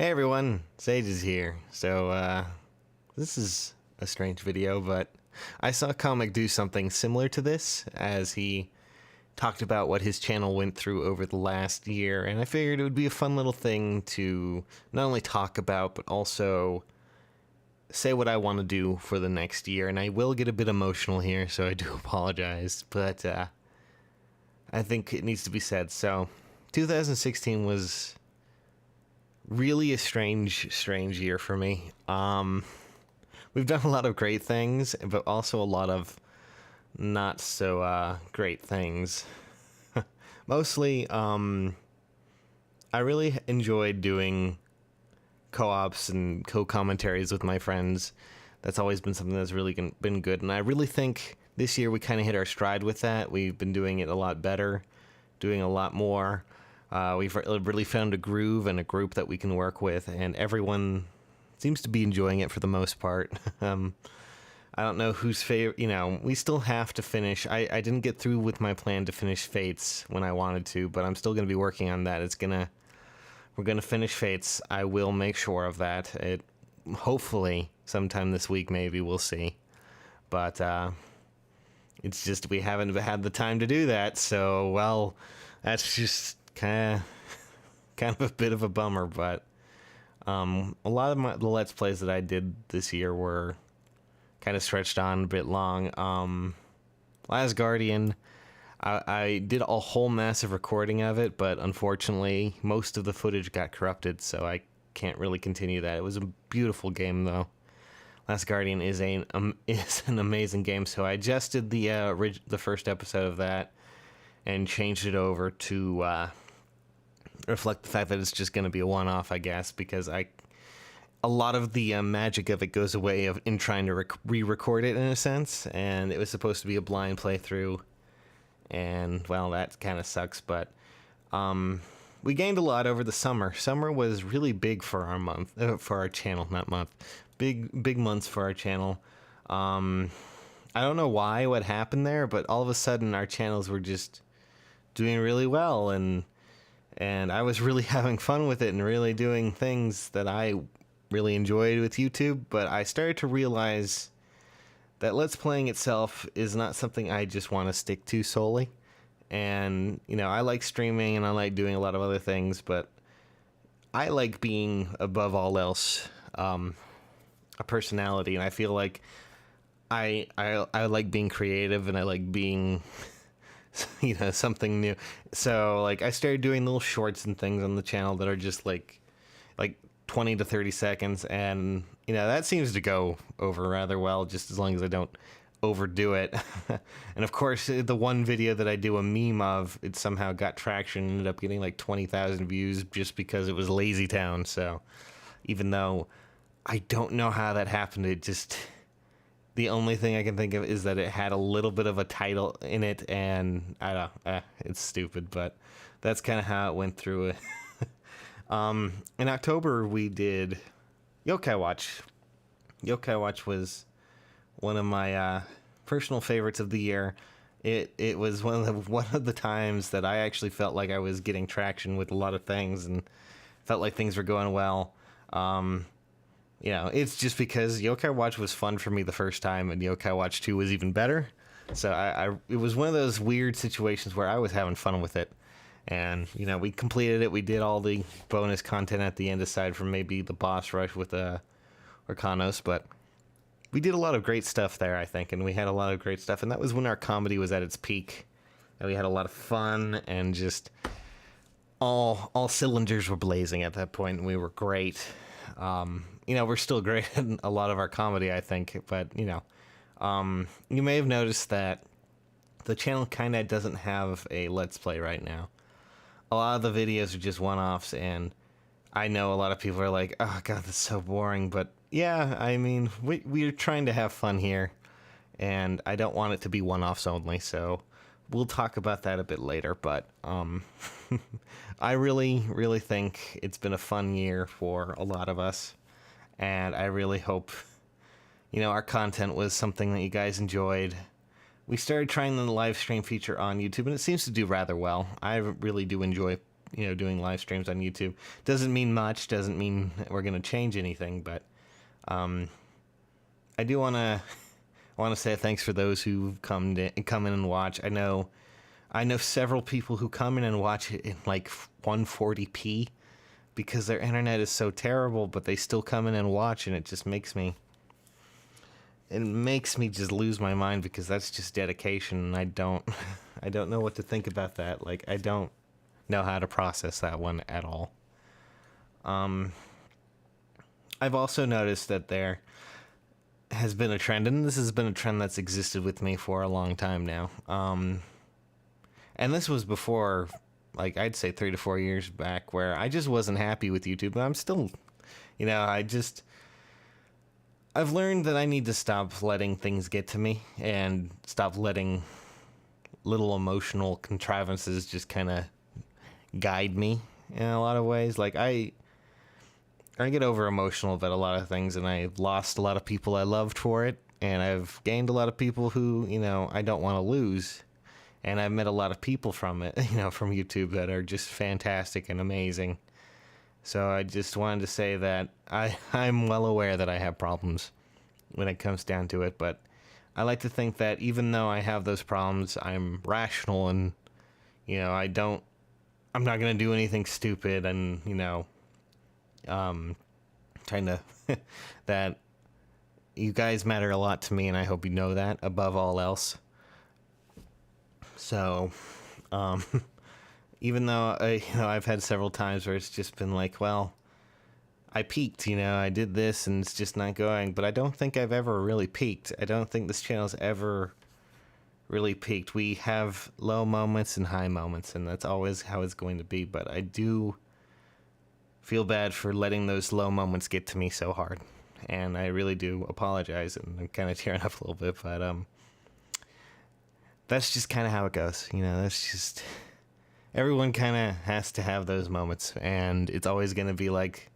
Hey everyone, Sage is here. This is a strange video, but I saw Comic do something similar to this as he talked about what his channel went through over the last year, and I figured it would be a fun little thing to not only talk about, but also say what I want to do for the next year. And I will get a bit emotional here, so I do apologize, but I think it needs to be said. So, 2016 was really a strange year for me. We've done a lot of great things, but also a lot of not so great things. Mostly, I really enjoyed doing co-ops and co-commentaries with my friends. That's always been something that's really been good, and I really think this year we kind of hit our stride with that. We've been doing it a lot better, doing a lot more. We've really found a groove and a group that we can work with, and everyone seems to be enjoying it for the most part. I don't know whose favorite, we still have to finish. I didn't get through with my plan to finish Fates when I wanted to, but I'm still going to be working on that. We're going to finish Fates. I will make sure of that. Hopefully sometime this week, maybe, we'll see. But it's just we haven't had the time to do that, so, well, that's just kind of a bit of a bummer. But a lot of the Let's Plays that I did this year were kind of stretched on a bit long. Last Guardian, I did a whole massive recording of it, but unfortunately most of the footage got corrupted, so I can't really continue that. It was a beautiful game, though. Last Guardian is an amazing game, so I adjusted the first episode of that and changed it over to reflect the fact that it's just going to be a one-off, I guess, because a lot of the magic of it goes away in trying to re-record it, in a sense, and it was supposed to be a blind playthrough, and, well, that kind of sucks. But we gained a lot over the summer. Summer was really big for our channel, not month. Big months for our channel. I don't know what happened there, but all of a sudden our channels were just doing really well, and I was really having fun with it and really doing things that I really enjoyed with YouTube. But I started to realize that Let's Playing itself is not something I just want to stick to solely. And, I like streaming and I like doing a lot of other things, but I like being, above all else, a personality, and I feel like I like being creative, and I like being something new. So, like, I started doing little shorts and things on the channel that are just like 20 to 30 seconds, and that seems to go over rather well, just as long as I don't overdo it. And of course, the one video that I do a meme of, it somehow got traction, ended up getting like 20,000 views just because it was Lazy Town. So even though I don't know how that happened, the only thing I can think of is that it had a little bit of a title in it, and I don't know, it's stupid, but that's kind of how it went through it. In October, we did Yokai Watch. Yokai Watch was one of my personal favorites of the year. It was one of the times that I actually felt like I was getting traction with a lot of things and felt like things were going well. It's just because Yokai Watch was fun for me the first time, and Yokai Watch 2 was even better. So it was one of those weird situations where I was having fun with it. And, we completed it. We did all the bonus content at the end, aside from maybe the boss rush with Orkanos. But we did a lot of great stuff there, I think, and we had a lot of great stuff. And that was when our comedy was at its peak. And we had a lot of fun, and just all cylinders were blazing at that point, and we were great. We're still great in a lot of our comedy, I think. But, you may have noticed that the channel kind of doesn't have a Let's Play right now. A lot of the videos are just one-offs, and I know a lot of people are like, oh god, that's so boring, but yeah, I mean, we're trying to have fun here, and I don't want it to be one-offs only, so we'll talk about that a bit later. But I really think it's been a fun year for a lot of us, and I really hope, our content was something that you guys enjoyed. We started trying the live stream feature on YouTube, and it seems to do rather well. I really do enjoy doing live streams on YouTube. Doesn't mean much, doesn't mean we're going to change anything, but I do want to say thanks for those who come in and watch. I know several people who come in and watch it in like 140p because their internet is so terrible, but they still come in and watch, and it just makes me just lose my mind, because that's just dedication, and I don't know what to think about that. Like, I don't know how to process that one at all. I've also noticed that there has been a trend, and this has been a trend that's existed with me for a long time now. And this was before, like, I'd say 3 to 4 years back, where I just wasn't happy with YouTube. But I'm still, I've learned that I need to stop letting things get to me and stop letting little emotional contrivances just kind of guide me in a lot of ways. Like, I get over emotional about a lot of things, and I've lost a lot of people I loved for it, and I've gained a lot of people who, I don't want to lose. And I've met a lot of people from it, from YouTube, that are just fantastic and amazing. So I just wanted to say that I'm well aware that I have problems when it comes down to it, but I like to think that even though I have those problems, I'm rational, and, I'm not going to do anything stupid, and, trying to, that you guys matter a lot to me, and I hope you know that above all else. So, even though I've had several times where it's just been like, well, I peaked, I did this and it's just not going, but I don't think I've ever really peaked. I don't think this channel's ever really peaked. We have low moments and high moments, and that's always how it's going to be, but I do feel bad for letting those low moments get to me so hard, and I really do apologize, and I'm kind of tearing up a little bit, but, that's just kind of how it goes. That's just, everyone kind of has to have those moments, and it's always going to be like,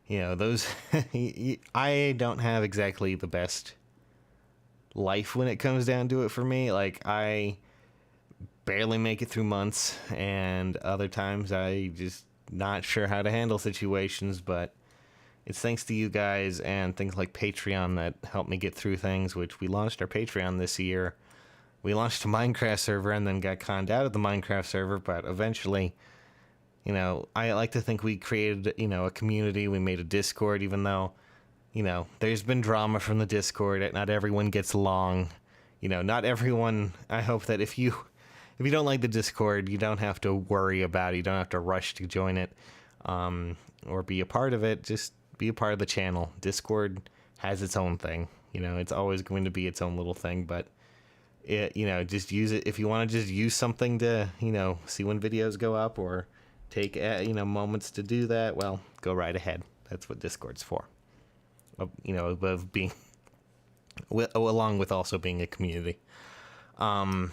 those, I don't have exactly the best life when it comes down to it for me. Like, I barely make it through months, and other times I just not sure how to handle situations, but it's thanks to you guys and things like Patreon that help me get through things, which we launched our Patreon this year. We launched a Minecraft server and then got conned out of the Minecraft server, but eventually, I like to think we created, a community. We made a Discord, even though, there's been drama from the Discord. Not everyone gets along. Not everyone, I hope that if you don't like the Discord, you don't have to worry about it. You don't have to rush to join it, or be a part of it. Just be a part of the channel. Discord has its own thing. It's always going to be its own little thing, but just use it if you want to just use something to, see when videos go up, or take, moments to do that. Well, go right ahead. That's what Discord's for. Above being, along with also being a community. And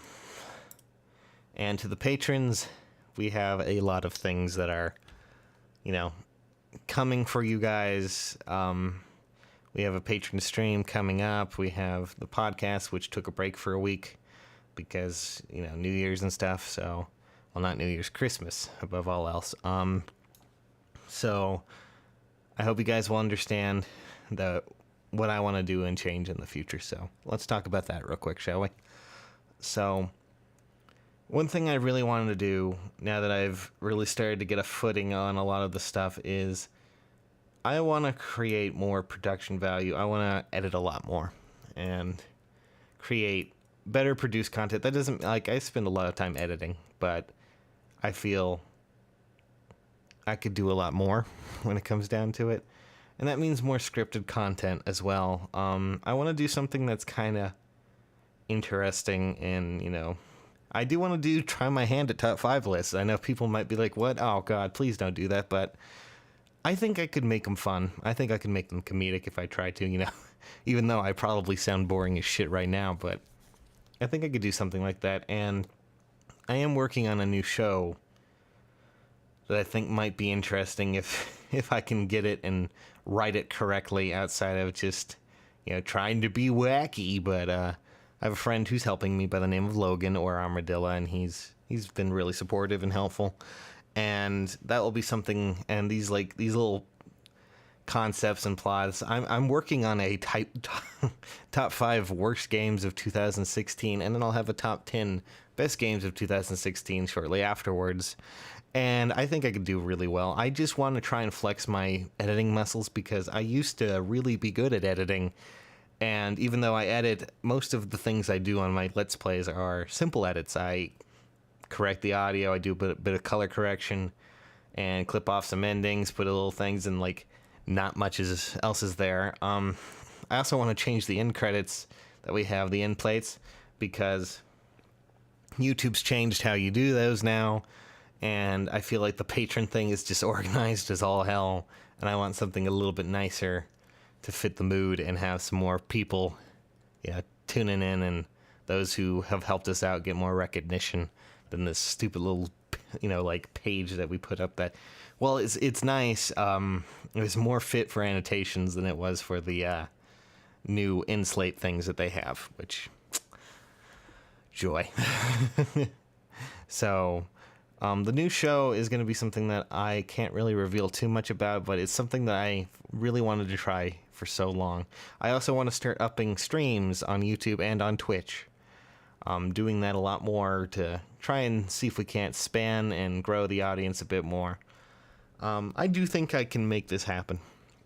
to the patrons, we have a lot of things that are, coming for you guys. We have a patron stream coming up. We have the podcast, which took a break for a week because, New Year's and stuff. So, well, not New Year's, Christmas above all else. So I hope you guys will understand what I want to do and change in the future. So let's talk about that real quick, shall we? So one thing I really wanted to do now that I've really started to get a footing on a lot of the stuff is I want to create more production value. I want to edit a lot more and create better produced content. That doesn't, like, I spend a lot of time editing, but I feel I could do a lot more when it comes down to it. And that means more scripted content as well. I want to do something that's kind of interesting, and, I do want to try my hand at top 5 lists. I know people might be like, what? Oh, God, please don't do that. But I think I could make them fun. I think I could make them comedic if I tried to, even though I probably sound boring as shit right now. But I think I could do something like that. And I am working on a new show that I think might be interesting if I can get it and write it correctly outside of just, trying to be wacky. But I have a friend who's helping me by the name of Logan, or Armadillo, and he's He's been really supportive and helpful, and that will be something. And these little concepts and plots. I'm working on a top 5 worst games of 2016, and then I'll have a top 10 best games of 2016 shortly afterwards. And I think I could do really well. I just want to try and flex my editing muscles because I used to really be good at editing. And even though I edit, most of the things I do on my Let's Plays are simple edits. I correct the audio, I do a bit of color correction, and clip off some endings, put little things, and like not much else is there. I also want to change the end credits that we have, the end plates, because YouTube's changed how you do those now, and I feel like the patron thing is disorganized as all hell, and I want something a little bit nicer to fit the mood and have some more people tuning in, and those who have helped us out get more recognition than this stupid little like page that we put up that, well, it's nice. It was more fit for annotations than it was for the new in-slate things that they have, which joy. So the new show is going to be something that I can't really reveal too much about, but it's something that I really wanted to try for so long. I also want to start upping streams on YouTube and on Twitch. Doing that a lot more to try and see if we can't span and grow the audience a bit more. I do think I can make this happen.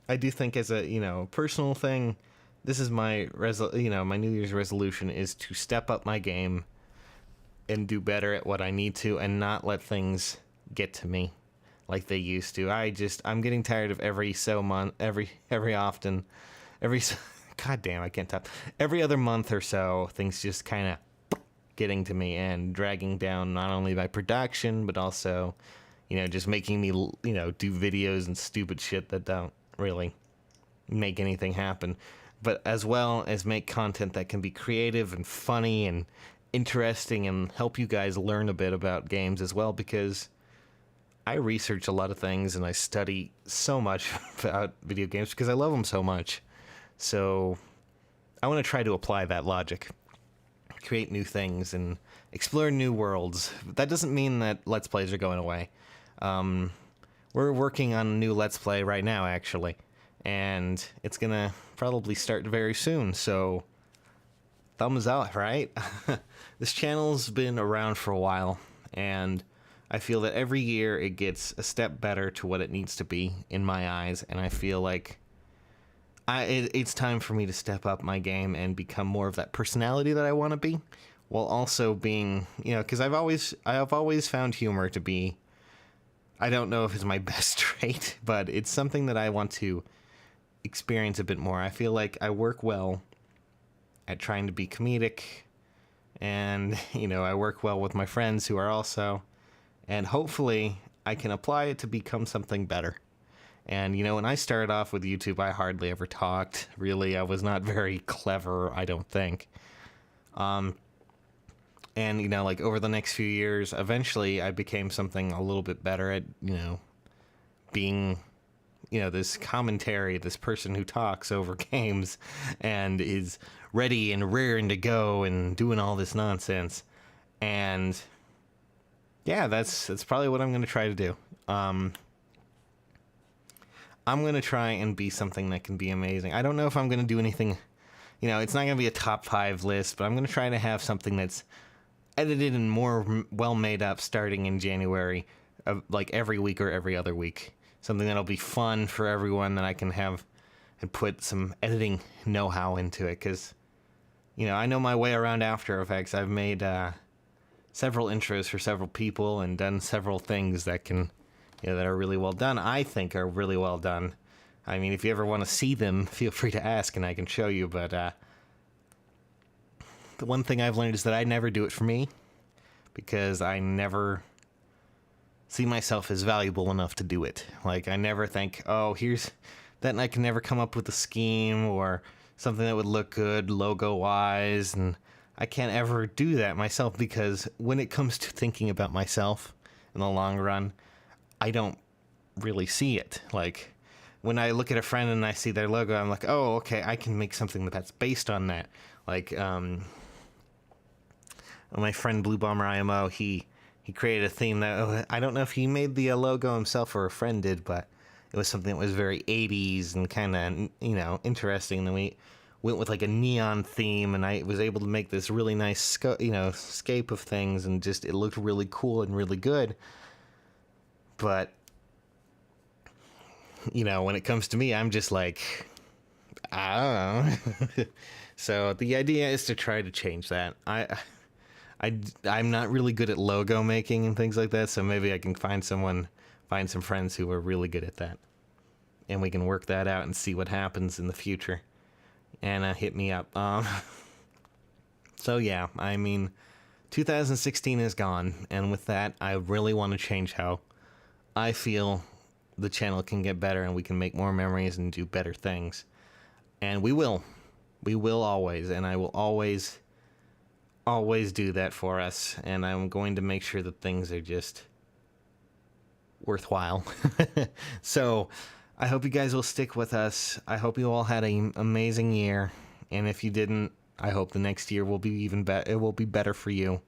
I do think as a, personal thing, this is my my New Year's resolution is to step up my game and do better at what I need to and not let things get to me like they used to. I'm getting tired of every other month or so, things just kind of getting to me and dragging down not only my production, but also, just making me, do videos and stupid shit that don't really make anything happen, but as well as make content that can be creative and funny and interesting and help you guys learn a bit about games as well, because I research a lot of things and I study so much about video games because I love them so much. So I want to try to apply that logic, create new things and explore new worlds. That doesn't mean that Let's Plays are going away. We're working on a new Let's Play right now, actually, and it's gonna probably start very soon, so thumbs up, right? This channel's been around for a while, and I feel that every year it gets a step better to what it needs to be in my eyes, and I feel like it's time for me to step up my game and become more of that personality that I want to be, while also being, because I have always found humor to be, I don't know if it's my best trait, but it's something that I want to experience a bit more. I feel like I work well at trying to be comedic, and, I work well with my friends who are also, and hopefully I can apply it to become something better. And, when I started off with YouTube, I hardly ever talked. Really, I was not very clever, I don't think. And, over the next few years, eventually I became something a little bit better at, being, this commentary, this person who talks over games and is ready and raring to go and doing all this nonsense. And, yeah, that's probably what I'm going to try to do. I'm going to try and be something that can be amazing. I don't know if I'm going to do anything, it's not going to be a top 5 list, but I'm going to try to have something that's edited and more well made up starting in January, like every week or every other week. Something that'll be fun for everyone that I can have and put some editing know-how into it, because, I know my way around After Effects. I've made several intros for several people and done several things that can, that are really well done. I think are really well done. I mean, if you ever want to see them, feel free to ask and I can show you, but the one thing I've learned is that I never do it for me, because I never see myself as valuable enough to do it. Like, I never think, oh, here's that, and I can never come up with a scheme or something that would look good logo-wise, and I can't ever do that myself, because when it comes to thinking about myself in the long run, I don't really see it. Like, when I look at a friend and I see their logo, I'm like, oh, okay, I can make something that's based on that. Like, my friend Blue Bomber IMO, he he created a theme that, I don't know if he made the logo himself or a friend did, but it was something that was very 80s and kind of, interesting. And then we went with like a neon theme, and I was able to make this really nice, scape of things, and just, it looked really cool and really good. But, when it comes to me, I'm just like, I don't know. So the idea is to try to change that. I'm not really good at logo making and things like that, so maybe I can find some friends who are really good at that, and we can work that out and see what happens in the future. And hit me up. So yeah, 2016 is gone, and with that, I really want to change how I feel the channel can get better, and we can make more memories and do better things. And we will always, and I will always do that for us. And I'm going to make sure that things are just worthwhile. So I hope you guys will stick with us. I hope you all had an amazing year, and if you didn't, I hope the next year will be even better. It will be better for you,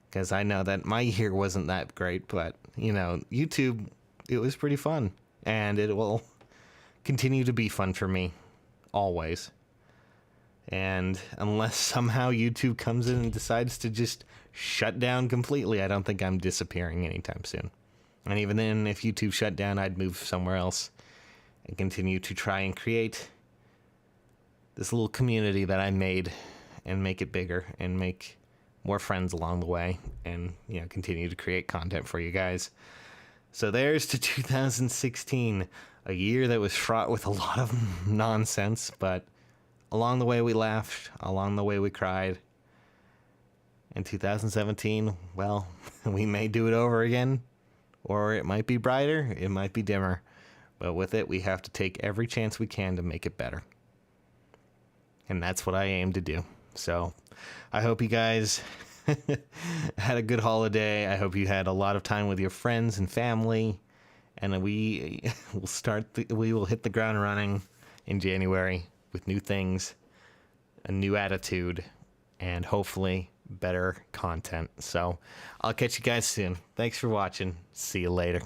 because I know that my year wasn't that great, but YouTube, it was pretty fun, and it will continue to be fun for me always. And unless somehow YouTube comes in and decides to just shut down completely, I don't think I'm disappearing anytime soon. And even then, if YouTube shut down, I'd move somewhere else and continue to try and create this little community that I made, and make it bigger, and make more friends along the way, and continue to create content for you guys. So there's to 2016, a year that was fraught with a lot of nonsense, but along the way we laughed, along the way we cried. In 2017, well, we may do it over again, or it might be brighter, it might be dimmer. But with it, we have to take every chance we can to make it better. And that's what I aim to do. So I hope you guys had a good holiday. I hope you had a lot of time with your friends and family. And we will hit the ground running in January with new things, a new attitude, and hopefully better content. So I'll catch you guys soon. Thanks for watching. See you later.